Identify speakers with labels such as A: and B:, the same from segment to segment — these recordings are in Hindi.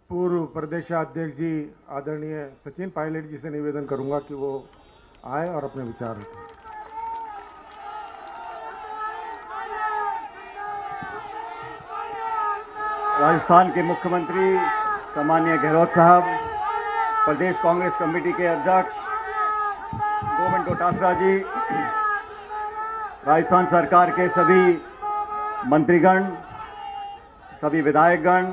A: पूर्व प्रदेशाध्यक्ष जी आदरणीय सचिन पायलट जी से निवेदन करूंगा कि वो आए और अपने विचार रखें।
B: राजस्थान के मुख्यमंत्री सम्माननीय गहलोत साहब, प्रदेश कांग्रेस कमेटी के अध्यक्ष गोविंद डोटासरा जी, राजस्थान सरकार के सभी मंत्रीगण, सभी विधायकगण,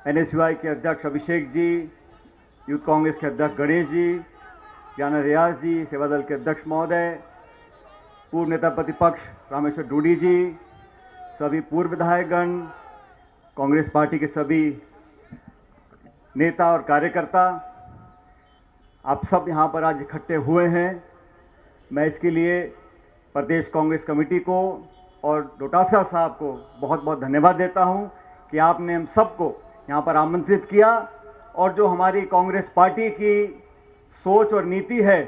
B: एनएसयूआई के अध्यक्ष अभिषेक जी, यूथ कांग्रेस के अध्यक्ष गणेश जी, ज्ञाना रियाज जी, सेवा दल के अध्यक्ष महोदय, पूर्व नेता प्रतिपक्ष रामेश्वर डूडी जी, सभी पूर्व विधायकगण, कांग्रेस पार्टी के सभी नेता और कार्यकर्ता, आप सब यहाँ पर आज इकट्ठे हुए हैं। मैं इसके लिए प्रदेश कांग्रेस कमेटी को और डोटासरा साहब को बहुत बहुत धन्यवाद देता हूँ कि आपने हम सबको यहाँ पर आमंत्रित किया और जो हमारी कांग्रेस पार्टी की सोच और नीति है,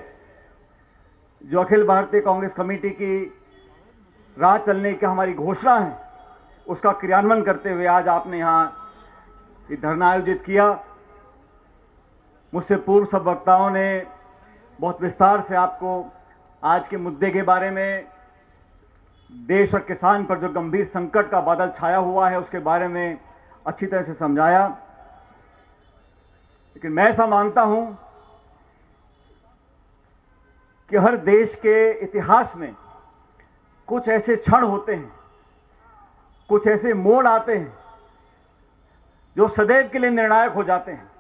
B: जो अखिल भारतीय कांग्रेस कमेटी की राह चलने की हमारी घोषणा है, उसका क्रियान्वयन करते हुए आज आपने यहाँ ये धरना आयोजित किया। मुझसे पूर्व सब वक्ताओं ने बहुत विस्तार से आपको आज के मुद्दे के बारे में, देश और किसान पर जो गंभीर संकट का बादल छाया हुआ है उसके बारे में अच्छी तरह से समझाया। लेकिन मैं ऐसा मानता हूं कि हर देश के इतिहास में कुछ ऐसे क्षण होते हैं, कुछ ऐसे मोड़ आते हैं जो सदैव के लिए निर्णायक हो जाते हैं।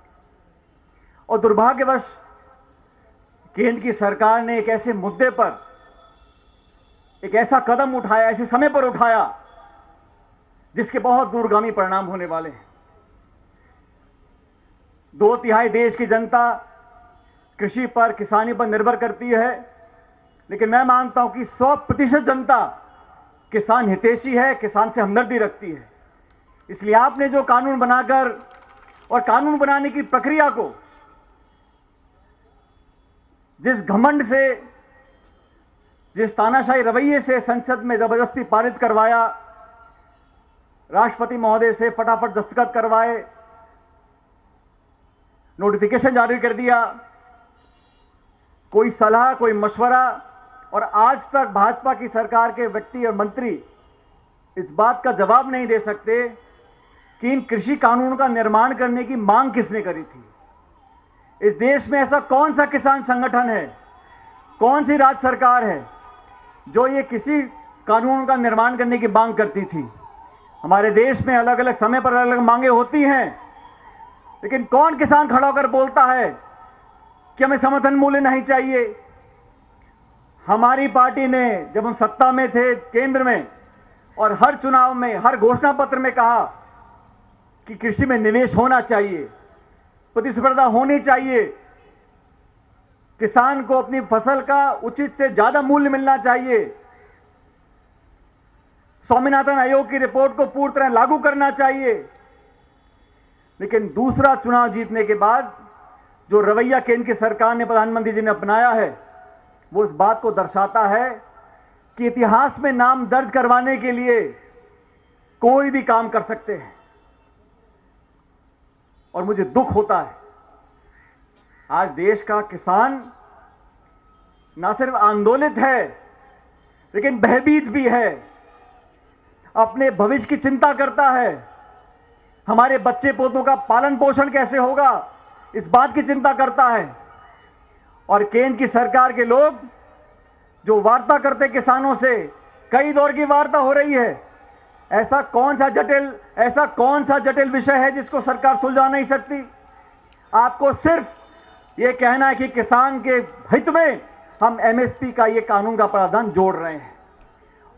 B: और दुर्भाग्यवश केंद्र की सरकार ने एक ऐसे मुद्दे पर एक ऐसा कदम उठाया, ऐसे समय पर उठाया जिसके बहुत दूरगामी परिणाम होने वाले हैं। 2/3 देश की जनता कृषि पर, किसानी पर निर्भर करती है, लेकिन मैं मानता हूं कि 100% जनता किसान हितैषी है, किसान से हमदर्दी रखती है। इसलिए आपने जो कानून बनाकर और कानून बनाने की प्रक्रिया को जिस घमंड से, जिस तानाशाही रवैये से संसद में जबरदस्ती पारित करवाया, राष्ट्रपति महोदय से फटाफट दस्तखत करवाए, नोटिफिकेशन जारी कर दिया, कोई सलाह, कोई मशवरा, और आज तक भाजपा की सरकार के व्यक्ति और मंत्री इस बात का जवाब नहीं दे सकते कि इन कृषि कानूनों का निर्माण करने की मांग किसने करी थी। इस देश में ऐसा कौन सा किसान संगठन है, कौन सी राज्य सरकार है जो ये किसी कानून का निर्माण करने की मांग करती थी। हमारे देश में अलग अलग समय पर अलग अलग मांगे होती हैं, लेकिन कौन किसान खड़ा होकर बोलता है कि हमें समर्थन मूल्य नहीं चाहिए। हमारी पार्टी ने जब हम सत्ता में थे केंद्र में, और हर चुनाव में, हर घोषणा पत्र में कहा कि कृषि में निवेश होना चाहिए, प्रतिस्पर्धा होनी चाहिए, किसान को अपनी फसल का उचित से ज्यादा मूल्य मिलना चाहिए, स्वामीनाथन आयोग की रिपोर्ट को पूरी तरह लागू करना चाहिए। लेकिन दूसरा चुनाव जीतने के बाद जो रवैया केंद्र की सरकार ने, प्रधानमंत्री जी ने अपनाया है, वो इस बात को दर्शाता है कि इतिहास में नाम दर्ज करवाने के लिए कोई भी काम कर सकते हैं। और मुझे दुख होता है, आज देश का किसान ना सिर्फ आंदोलित है लेकिन भयभीत भी है, अपने भविष्य की चिंता करता है। हमारे बच्चे पोतों का पालन पोषण कैसे होगा, इस बात की चिंता करता है। और केंद्र की सरकार के लोग जो वार्ता करते किसानों से, कई दौर की वार्ता हो रही है, ऐसा कौन सा जटिल विषय है जिसको सरकार सुलझा नहीं सकती। आपको सिर्फ ये कहना है कि किसान के हित में हम एमएसपी का ये कानून का प्रावधान जोड़ रहे हैं,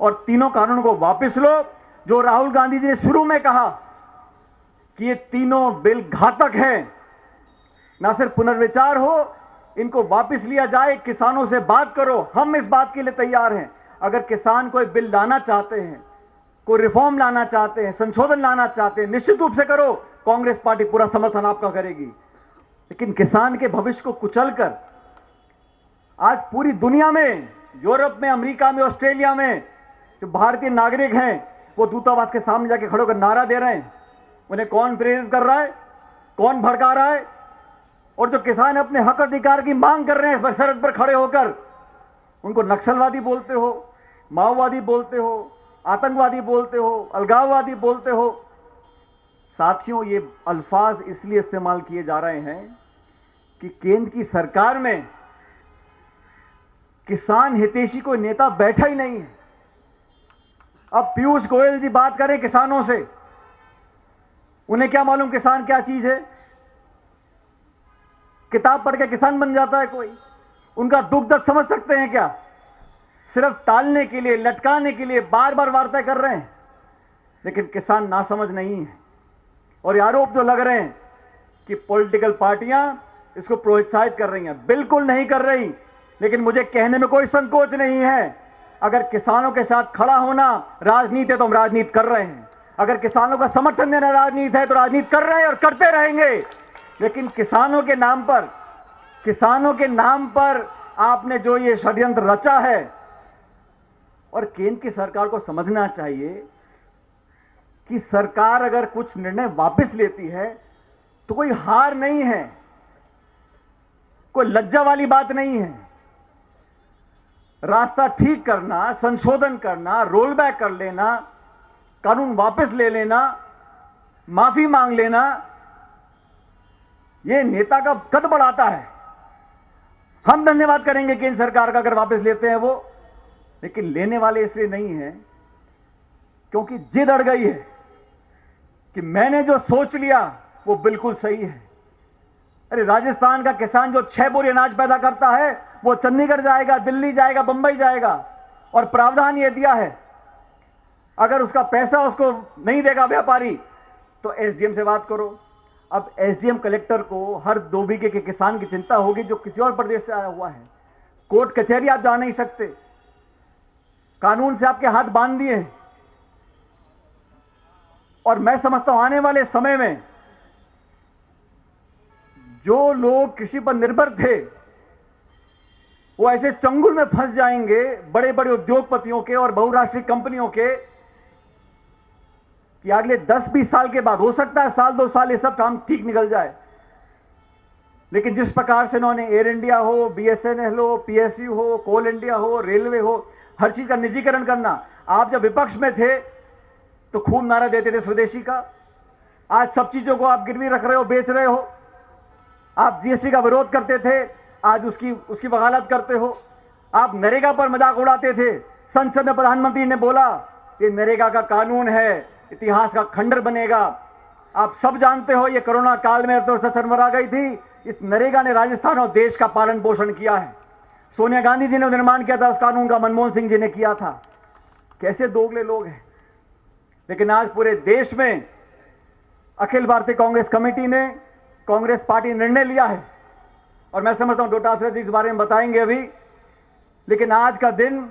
B: और तीनों कानूनों को वापस लो। जो राहुल गांधी जी ने शुरू में कहा कि ये तीनों बिल घातक हैं, ना सिर्फ पुनर्विचार हो, इनको वापस लिया जाए, किसानों से बात करो। हम इस बात के लिए तैयार हैं। अगर किसान कोई बिल लाना चाहते हैं, कोई रिफॉर्म लाना चाहते हैं, संशोधन लाना चाहते हैं, निश्चित रूप से करो, कांग्रेस पार्टी पूरा समर्थन आपका करेगी। लेकिन किसान के भविष्य को कुचलकर आज पूरी दुनिया में, यूरोप में, अमेरिका में, ऑस्ट्रेलिया में जो भारतीय नागरिक हैं वो दूतावास के सामने जाके खड़े होकर नारा दे रहे हैं। उन्हें कौन प्रेरित कर रहा है, कौन भड़का रहा है? और जो किसान अपने हक अधिकार की मांग कर रहे हैं सरहद पर खड़े होकर, उनको नक्सलवादी बोलते हो, माओवादी बोलते हो, आतंकवादी बोलते हो, अलगाववादी बोलते हो। साथियों, ये अल्फाज इसलिए इस्तेमाल किए जा रहे हैं कि केंद्र की सरकार में किसान हितैषी कोई नेता बैठा ही नहीं है। अब पीयूष गोयल जी बात करें किसानों से, उन्हें क्या मालूम किसान क्या चीज है? किताब पढ़ के किसान बन जाता है कोई? उनका दुख दर्द समझ सकते हैं क्या? सिर्फ टालने के लिए, लटकाने के लिए बार बार वार्ता कर रहे हैं, लेकिन किसान नासमझ नहीं है। और ये आरोप जो लग रहे हैं कि पॉलिटिकल पार्टियां इसको प्रोत्साहित कर रही हैं, बिल्कुल नहीं कर रही। लेकिन मुझे कहने में कोई संकोच नहीं है, अगर किसानों के साथ खड़ा होना राजनीति है तो हम राजनीति कर रहे हैं। अगर किसानों का समर्थन देना राजनीति है तो राजनीति कर रहे हैं और करते रहेंगे। लेकिन किसानों के नाम पर आपने जो ये षड्यंत्र रचा है, और केंद्र की सरकार को समझना चाहिए कि सरकार अगर कुछ निर्णय वापस लेती है तो कोई हार नहीं है, कोई लज्जा वाली बात नहीं है। रास्ता ठीक करना, संशोधन करना, रोल बैक कर लेना, कानून वापस ले लेना, माफी मांग लेना, यह नेता का कद बढ़ाता है। हम धन्यवाद करेंगे केंद्र सरकार का अगर वापस लेते हैं वो, लेकिन लेने वाले इसलिए नहीं है क्योंकि जिद अड़ गई है कि मैंने जो सोच लिया वो बिल्कुल सही है। अरे राजस्थान का किसान जो 6 बोरी अनाज पैदा करता है वो चंडीगढ़ जाएगा, दिल्ली जाएगा, बंबई जाएगा, और प्रावधान ये दिया है अगर उसका पैसा उसको नहीं देगा व्यापारी तो एसडीएम से बात करो। अब एसडीएम कलेक्टर को हर 2 बीघे के किसान की चिंता होगी जो किसी और प्रदेश से आया हुआ है। कोर्ट कचहरी आप जा नहीं सकते, कानून से आपके हाथ बांध दिए हैं। और मैं समझता हूं आने वाले समय में जो लोग कृषि पर निर्भर थे वो ऐसे चंगुल में फंस जाएंगे बड़े बड़े उद्योगपतियों के और बहुराष्ट्रीय कंपनियों के कि अगले 10-20 साल के बाद, हो सकता है साल 2 साल, ये सब काम ठीक निकल जाए। लेकिन जिस प्रकार से इन्होंने एयर इंडिया हो, बीएसएनएल हो, पीएसयू हो, कोल इंडिया हो, रेलवे हो, हर चीज का निजीकरण करना। आप जब विपक्ष में थे तो खूब नारा देते थे स्वदेशी का, आज सब चीजों को आप गिरवी रख रहे हो, बेच रहे हो। आप जीएसटी का विरोध करते थे, आज उसकी वकालत करते हो। आप नरेगा पर मजाक उड़ाते थे, संसद में प्रधानमंत्री ने बोला कि नरेगा का कानून है, इतिहास का खंडर बनेगा। आप सब जानते हो ये कोरोना काल में तो सरमरा गई थी, इस नरेगा ने राजस्थान और देश का पालन पोषण किया है। सोनिया गांधी जी ने निर्माण किया था उस कानून का, मनमोहन सिंह जी ने किया था। कैसे दोगले लोग हैं। लेकिन आज पूरे देश में अखिल भारतीय कांग्रेस कमेटी ने, कांग्रेस पार्टी निर्णय लिया है, और मैं समझता हूं डोटासरा जी इस बारे में बताएंगे अभी। लेकिन आज का दिन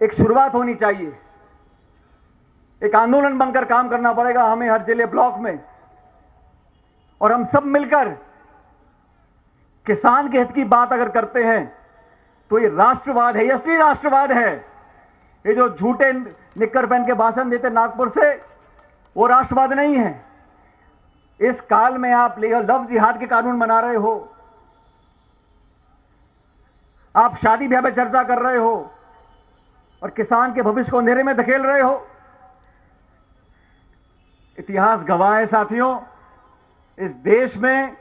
B: एक शुरुआत होनी चाहिए, एक आंदोलन बनकर काम करना पड़ेगा हमें हर जिले ब्लॉक में, और हम सब मिलकर किसान के हित की बात अगर करते हैं तो ये राष्ट्रवाद है, ये असली राष्ट्रवाद है। ये जो झूठे निक्कर पहन के भाषण देते नागपुर से, वो राष्ट्रवाद नहीं है। इस काल में आप लव जिहाद के कानून बना रहे हो, आप शादी ब्याह में चर्चा कर रहे हो, और किसान के भविष्य को अंधेरे में धकेल रहे हो। इतिहास गवाह है साथियों, इस देश में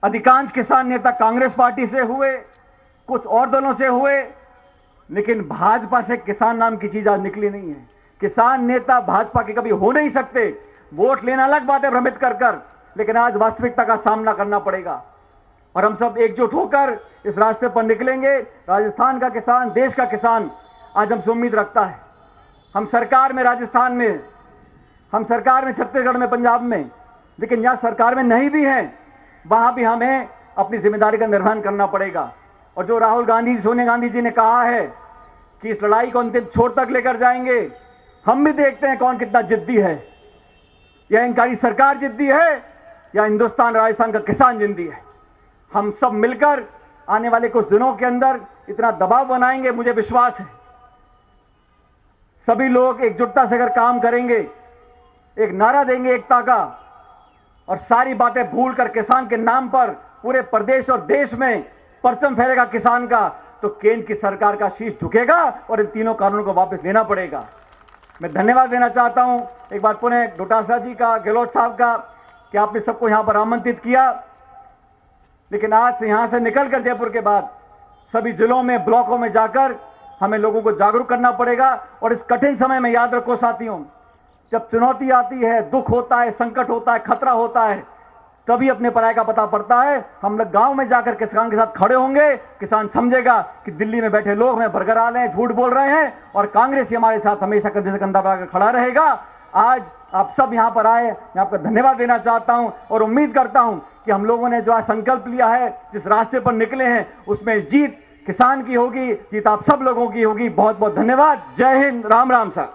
B: अधिकांश किसान नेता कांग्रेस पार्टी से हुए, कुछ और दलों से हुए, लेकिन भाजपा से किसान नाम की चीज आज निकली नहीं है। किसान नेता भाजपा के कभी हो नहीं सकते। वोट लेना अलग बात है भ्रमित कर कर, लेकिन आज वास्तविकता का सामना करना पड़ेगा, और हम सब एकजुट होकर इस रास्ते पर निकलेंगे। राजस्थान का किसान, देश का किसान आज हमसे उम्मीद रखता है। हम सरकार में राजस्थान में, हम सरकार में छत्तीसगढ़ में, पंजाब में, लेकिन यहां सरकार में नहीं भी हैं, वहां भी हमें अपनी जिम्मेदारी का निर्वहन करना पड़ेगा। और जो राहुल गांधी, सोनिया गांधी जी ने कहा है कि इस लड़ाई को अंतिम छोर तक लेकर जाएंगे, हम भी देखते हैं कौन कितना जिद्दी है। या इनकारी सरकार जिद्दी है या हिंदुस्तान, राजस्थान का किसान जिद्दी है। हम सब मिलकर आने वाले कुछ दिनों के अंदर इतना दबाव बनाएंगे, मुझे विश्वास है सभी लोग एकजुटता से अगर काम करेंगे एक नारा देंगे एकता का और सारी बातें भूलकर किसान के नाम पर पूरे प्रदेश और देश में परचम फहरेगा किसान का, तो केंद्र की सरकार का शीश झुकेगा और इन तीनों कानूनों को वापस लेना पड़ेगा। मैं धन्यवाद देना चाहता हूं एक बार पुनः डोटासरा जी का, गहलोत साहब का, कि आपने सबको यहां पर आमंत्रित किया। लेकिन आज से यहां से निकलकर जयपुर के बाद सभी जिलों में, ब्लॉकों में जाकर हमें लोगों को जागरूक करना पड़ेगा। और इस कठिन समय में याद रखो साथियों, जब चुनौती आती है, दुख होता है, संकट होता है, खतरा होता है, तभी अपने पराये का पता पड़ता है। हम लोग गांव में जाकर किसान के साथ खड़े होंगे, किसान समझेगा कि दिल्ली में बैठे लोग हमें बरगरा रहे हैं, झूठ बोल रहे हैं, और कांग्रेस ही हमारे साथ हमेशा कंधे से कंधा मिलाकर खड़ा रहेगा। आज आप सब यहां पर आए, मैं आपका धन्यवाद देना चाहता हूं और उम्मीद करता हूं कि हम लोगों ने जो आज संकल्प लिया है, जिस रास्ते पर निकले हैं, उसमें जीत किसान की होगी, जीत आप सब लोगों की होगी। बहुत बहुत धन्यवाद। जय हिंद, राम राम सर।